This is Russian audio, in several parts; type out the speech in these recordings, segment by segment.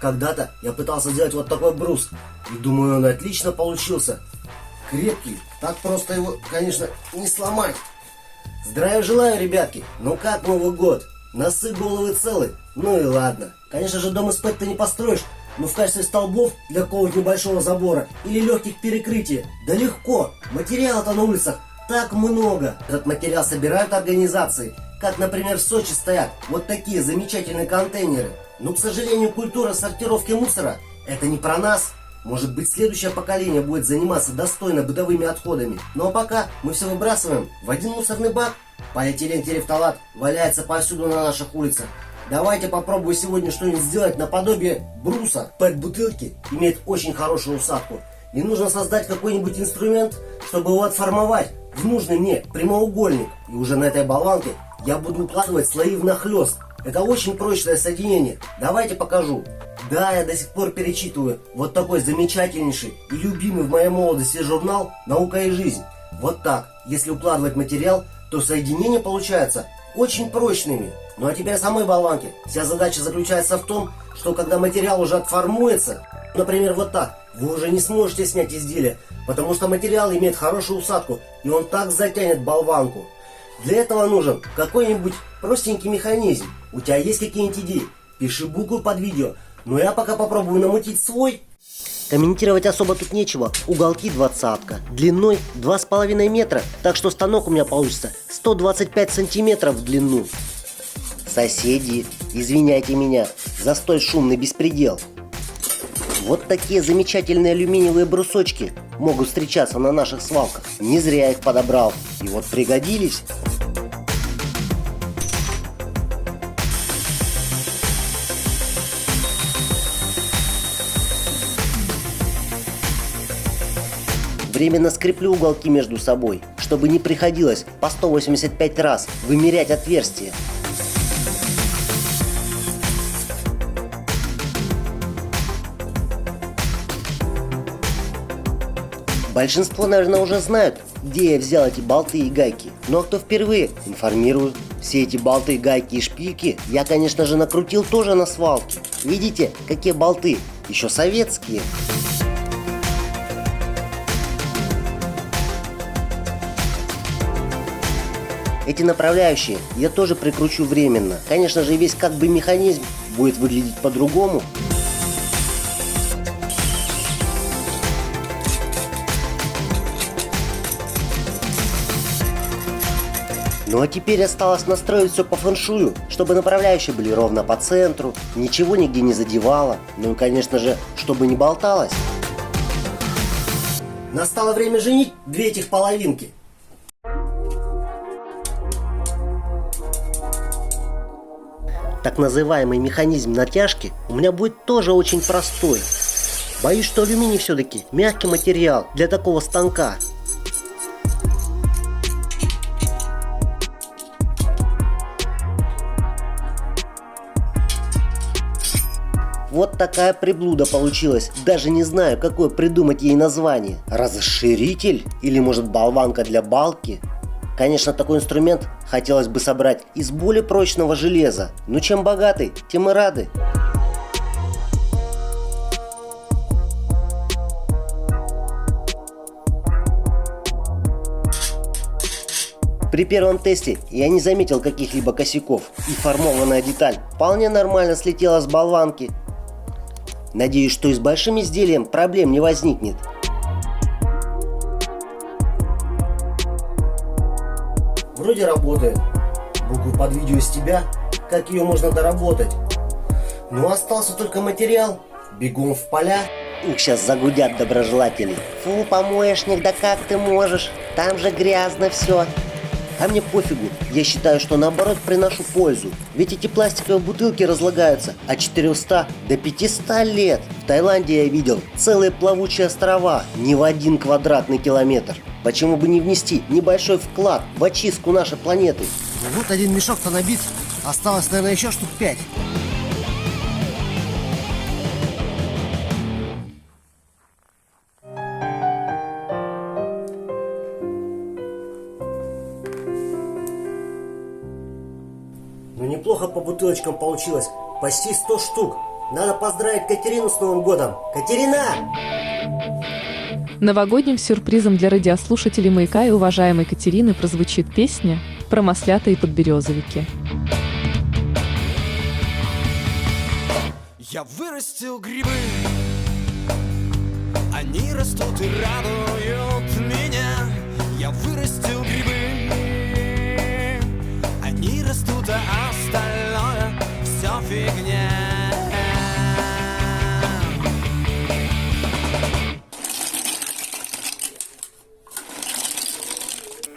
Когда-то я пытался сделать вот такой брус, и думаю, он отлично получился. Крепкий, так просто его, конечно, не сломать. Здравия желаю, ребятки. Ну как Новый год? Носы, головы целы? Ну и ладно. Конечно же, дом из ПЭТ ты не построишь, но в качестве столбов для какого-нибудь небольшого забора или легких перекрытий, да легко. Материала-то на улицах так много. Этот материал собирают организации, как, например, в Сочи стоят вот такие замечательные контейнеры. Но, к сожалению, культура сортировки мусора – это не про нас. Может быть, следующее поколение будет заниматься достойно бытовыми отходами. Ну а пока мы все выбрасываем в один мусорный бак. Полиэтилен-терефталат валяется повсюду на наших улицах. Давайте попробую сегодня что-нибудь сделать наподобие бруса. ПЭТ-бутылки имеют очень хорошую усадку. И нужно создать какой-нибудь инструмент, чтобы его отформовать в нужный мне прямоугольник. И уже на этой болванке я буду укладывать слои внахлёст. Это очень прочное соединение. Давайте покажу. Да, я до сих пор перечитываю вот такой замечательнейший и любимый в моей молодости журнал «Наука и жизнь». Вот так. Если укладывать материал, то соединения получаются очень прочными. Ну а теперь о самой болванке. Вся задача заключается в том, что когда материал уже отформуется, например, вот так, вы уже не сможете снять изделие, потому что материал имеет хорошую усадку, и он так затянет болванку. Для этого нужен какой-нибудь простенький механизм. У тебя есть какие-нибудь идеи? Пиши буквы под видео. Но я пока попробую намутить свой. Комментировать особо тут нечего. Уголки 20-ка, длиной 2,5 метра, так что станок у меня получится 125 сантиметров в длину. Соседи, извиняйте меня за столь шумный беспредел. Вот такие замечательные алюминиевые брусочки могут встречаться на наших свалках. Не зря я их подобрал. И вот пригодились. Временно скреплю уголки между собой, чтобы не приходилось по 185 раз вымерять отверстия. Большинство, наверное, уже знают, где я взял эти болты и гайки. Ну а кто впервые, информирую. Все эти болты, гайки и шпильки я, конечно же, накрутил тоже на свалке. Видите, какие болты? Еще советские. Эти направляющие я тоже прикручу временно. Конечно же, весь как бы механизм будет выглядеть по-другому. Ну а теперь осталось настроить все по фэншую, чтобы направляющие были ровно по центру, ничего нигде не задевало, ну и, конечно же, чтобы не болталось. Настало время женить две этих половинки. Так называемый механизм натяжки у меня будет тоже очень простой. Боюсь, что алюминий все-таки мягкий материал для такого станка. Вот такая приблуда получилась. Даже не знаю, какое придумать ей название. Расширитель? Или может болванка для балки? Конечно, такой инструмент хотелось бы собрать из более прочного железа. Но чем богатый, тем и рады. При первом тесте я не заметил каких-либо косяков, и формованная деталь вполне нормально слетела с болванки. Надеюсь, что и с большим изделием проблем не возникнет. Вроде работает. Буквы под видео из тебя, как ее можно доработать. Ну остался только материал. Бегом в поля. Их сейчас загудят доброжелатели. Фу, помоечник, да как ты можешь? Там же грязно все. А мне пофигу, я считаю, что наоборот приношу пользу. Ведь эти пластиковые бутылки разлагаются от 400 до 500 лет. В Таиланде я видел целые плавучие острова, не в 1 квадратный километр. Почему бы не внести небольшой вклад в очистку нашей планеты? Ну вот один мешок-то набит, осталось, наверное, еще штук 5. Ну неплохо по бутылочкам получилось, почти 100 штук. Надо поздравить Катерину с Новым годом. Катерина! Новогодним сюрпризом для радиослушателей «Маяка» и уважаемой Катерины прозвучит песня про маслята и подберезовики. Я вырастил грибы, они растут и радуют меня. Я вырастил грибы, они растут, а остальное все фигня.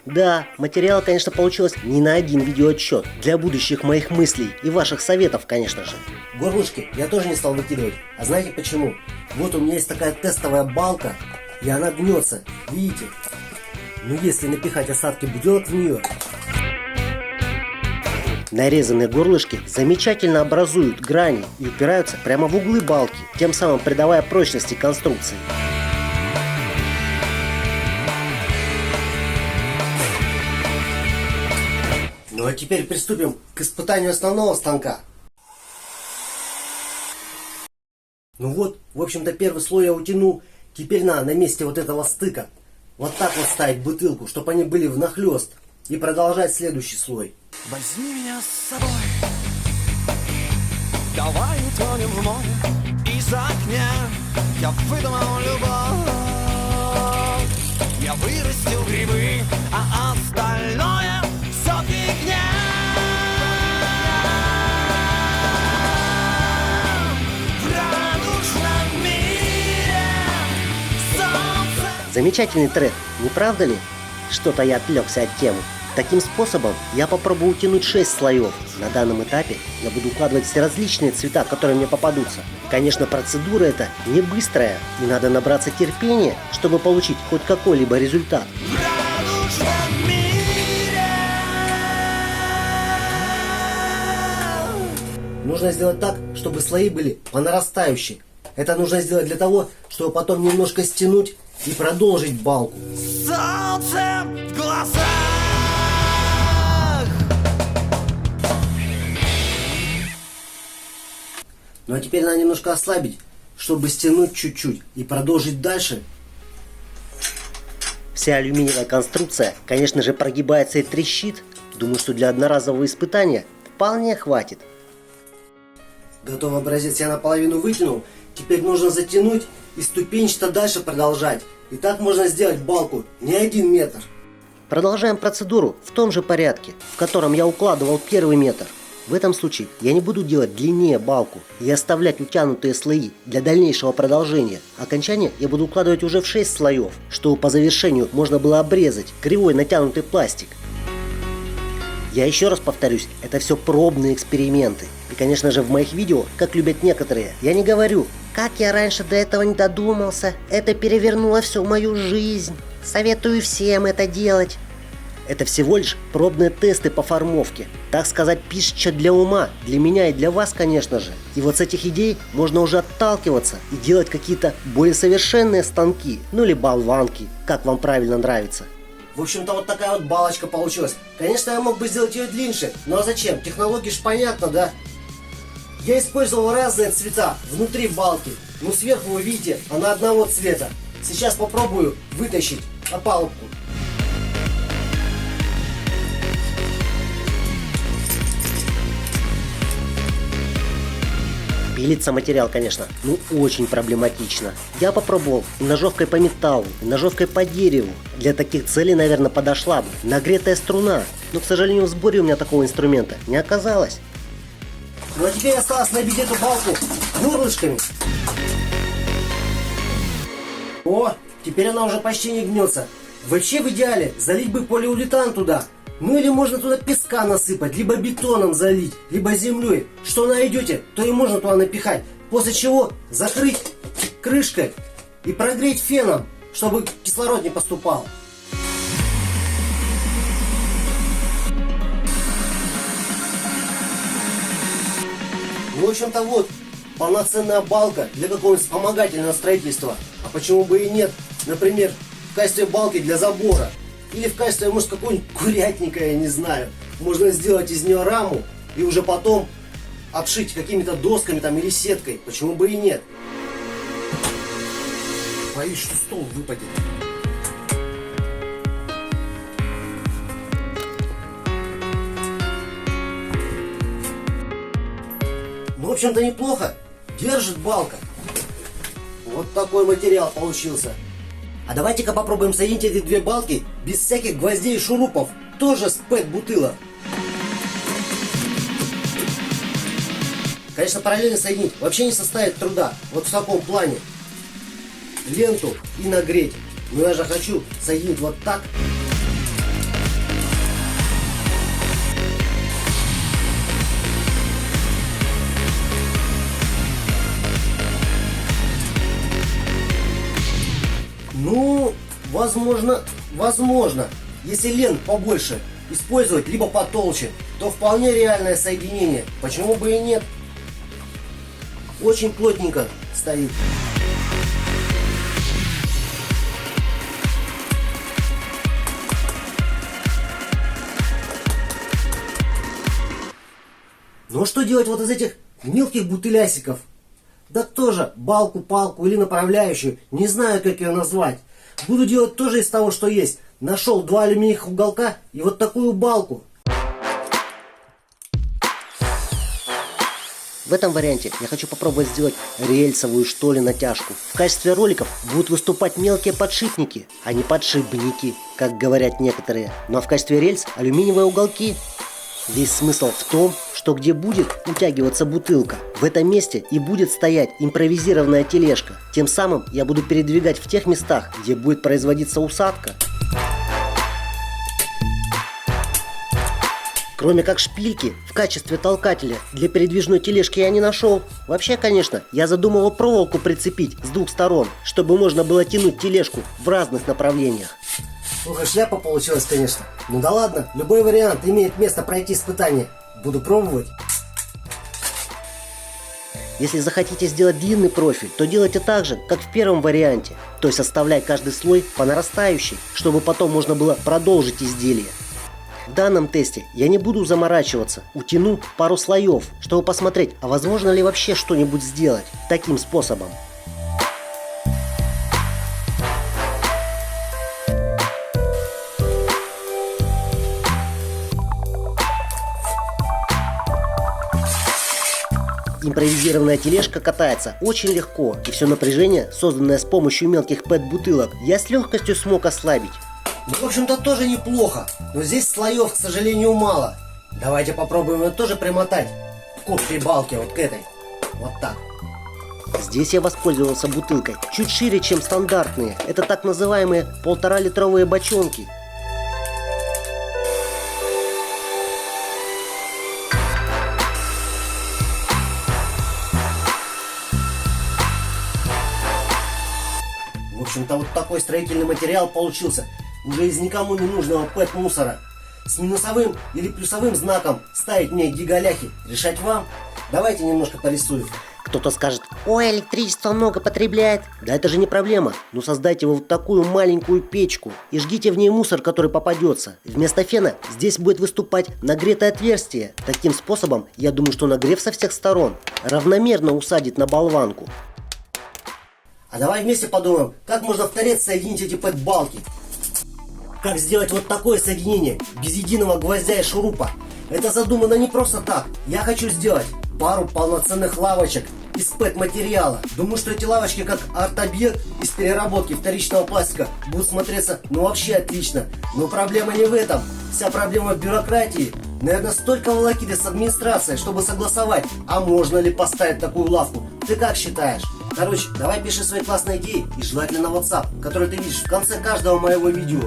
Да, материала, конечно, получилось не на один видеоотчет. Для будущих моих мыслей и ваших советов, конечно же. Горлышки я тоже не стал выкидывать. А знаете почему? Вот у меня есть такая тестовая балка, и она гнется. Видите? Но если напихать осадки буделок в нее, нарезанные горлышки замечательно образуют грани и упираются прямо в углы балки, тем самым придавая прочности конструкции. Ну а теперь приступим к испытанию основного станка. Ну вот, в общем-то, первый слой я утянул. Теперь на месте вот этого стыка вот так вот ставить бутылку, чтобы они были внахлёст. И продолжать следующий слой. Возьми меня с собой, давай утонем в море из огня. Я выдумал любовь, я вырастил грибы, а остальное все фигня. В радужном мире солнце. Замечательный трек, не правда ли? Что-то я отвлекся от темы. Таким способом я попробую утянуть 6 слоев. На данном этапе я буду укладывать все различные цвета, которые мне попадутся. Конечно, процедура эта не быстрая, и надо набраться терпения, чтобы получить хоть какой-либо результат. В радужном мире. Нужно сделать так, чтобы слои были по нарастающей. Это нужно сделать для того, чтобы потом немножко стянуть и продолжить балку. Солнце в глазах. Ну а теперь надо немножко ослабить, чтобы стянуть чуть-чуть и продолжить дальше. Вся алюминиевая конструкция, конечно же, прогибается и трещит. Думаю, что для одноразового испытания вполне хватит. Готовый образец я наполовину вытянул. Теперь нужно затянуть и ступенчато дальше продолжать. И так можно сделать балку не 1 метр. Продолжаем процедуру в том же порядке, в котором я укладывал первый метр. В этом случае я не буду делать длиннее балку и оставлять утянутые слои для дальнейшего продолжения. Окончание я буду укладывать уже в 6 слоев, чтобы по завершению можно было обрезать кривой натянутый пластик. Я еще раз повторюсь, это все пробные эксперименты. И, конечно же, в моих видео, как любят некоторые, я не говорю: как я раньше до этого не додумался, это перевернуло всю мою жизнь, советую всем это делать. Это всего лишь пробные тесты по формовке. Так сказать, пища для ума, для меня и для вас, конечно же. И вот с этих идей можно уже отталкиваться и делать какие-то более совершенные станки, ну или болванки, как вам правильно нравится. В общем-то, вот такая вот балочка получилась. Конечно, я мог бы сделать ее длиннее, но а зачем? Технология ж понятна, да? Я использовал разные цвета внутри балки. Ну, сверху вы видите, она одного цвета. Сейчас попробую вытащить опалубку. Пилится материал, конечно, ну очень проблематично. Я попробовал и ножовкой по металлу, и ножовкой по дереву. Для таких целей, наверное, подошла бы нагретая струна. Но, к сожалению, в сборе у меня такого инструмента не оказалось. Ну а теперь осталось набить эту балку горлышками. О, теперь она уже почти не гнется. Вообще в идеале залить бы полиуретан туда. Ну или можно туда песка насыпать, либо бетоном залить, либо землей. Что найдете, то и можно туда напихать. После чего закрыть крышкой и прогреть феном, чтобы кислород не поступал. В общем-то вот, полноценная балка для какого-нибудь вспомогательного строительства. А почему бы и нет? Например, в качестве балки для забора. Или в качестве, может, какого-нибудь курятника, я не знаю. Можно сделать из нее раму и уже потом обшить какими-то досками там или сеткой. Почему бы и нет? Боюсь, что стол выпадет. Ну, в общем-то, неплохо. Держит балка. Вот такой материал получился. А давайте-ка попробуем соединить эти две балки без всяких гвоздей и шурупов. Тоже с ПЭТ-бутылок. Конечно, параллельно соединить вообще не составит труда. Вот в таком плане. Ленту и нагреть. Но я же хочу соединить вот так. Ну, возможно, если лент побольше использовать, либо потолще, то вполне реальное соединение. Почему бы и нет? Очень плотненько стоит. Ну что делать вот из этих мелких бутылясиков? Да тоже балку, палку или направляющую, не знаю, как ее назвать. Буду делать тоже из того, что есть. Нашел два алюминиевых уголка и вот такую балку. В этом варианте я хочу попробовать сделать рельсовую, что ли, натяжку. В качестве роликов будут выступать мелкие подшипники, а не подшипники, как говорят некоторые. Ну а в качестве рельс алюминиевые уголки. Весь смысл в том, что где будет утягиваться бутылка, в этом месте и будет стоять импровизированная тележка. Тем самым я буду передвигать в тех местах, где будет производиться усадка. Кроме как шпильки, в качестве толкателя для передвижной тележки я не нашел. Вообще, конечно, я задумывал проволоку прицепить с двух сторон, чтобы можно было тянуть тележку в разных направлениях. Ох, шляпа получилась, конечно. Ну да ладно, любой вариант имеет место пройти испытание. Буду пробовать. Если захотите сделать длинный профиль, то делайте так же, как в первом варианте. То есть оставляй каждый слой по нарастающей, чтобы потом можно было продолжить изделие. В данном тесте я не буду заморачиваться, утяну пару слоев, чтобы посмотреть, а возможно ли вообще что-нибудь сделать таким способом. Импровизированная тележка катается очень легко, и все напряжение, созданное с помощью мелких ПЭТ-бутылок, я с легкостью смог ослабить. Ну, в общем-то, тоже неплохо, но здесь слоев, к сожалению, мало. Давайте попробуем ее тоже примотать к общей балке, вот к этой. Вот так. Здесь я воспользовался бутылкой чуть шире, чем стандартные. Это так называемые 1,5-литровые бочонки. В общем-то, вот такой строительный материал получился. Уже из никому не нужного ПЭТ-мусора. С минусовым или плюсовым знаком ставить мне гигаляхи. Решать вам. Давайте немножко порисую. Кто-то скажет: ой, электричество много потребляет. Да это же не проблема. Ну создайте вот такую маленькую печку и жгите в ней мусор, который попадется. Вместо фена здесь будет выступать нагретое отверстие. Таким способом, я думаю, что нагрев со всех сторон равномерно усадит на болванку. А давай вместе подумаем, как можно в торец соединить эти ПЭТ-балки. Как сделать вот такое соединение, без единого гвоздя и шурупа. Это задумано не просто так. Я хочу сделать пару полноценных лавочек из ПЭТ-материала. Думаю, что эти лавочки, как арт-объект из переработки вторичного пластика, будут смотреться ну вообще отлично. Но проблема не в этом. Вся проблема в бюрократии. Наверное, столько волокиты с администрацией, чтобы согласовать, а можно ли поставить такую лавку. Ты как считаешь? Короче, давай пиши свои классные идеи и желательно на WhatsApp, который ты видишь в конце каждого моего видео.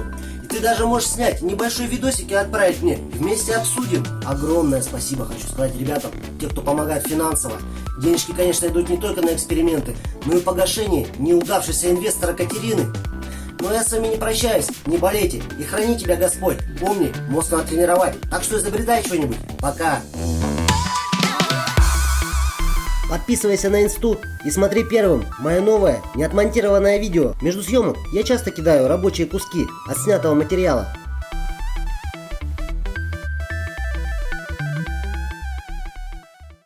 И ты даже можешь снять небольшой видосик и отправить мне. Вместе обсудим. Огромное спасибо хочу сказать ребятам, те, кто помогает финансово. Денежки, конечно, идут не только на эксперименты, но и погашение неудавшейся инвестора Катерины. Но я с вами не прощаюсь. Не болейте и храни тебя Господь. Помни, мозг надо тренировать. Так что изобретай что-нибудь. Пока. Подписывайся на инсту и смотри первым мое новое неотмонтированное видео. Между съемок я часто кидаю рабочие куски от снятого материала.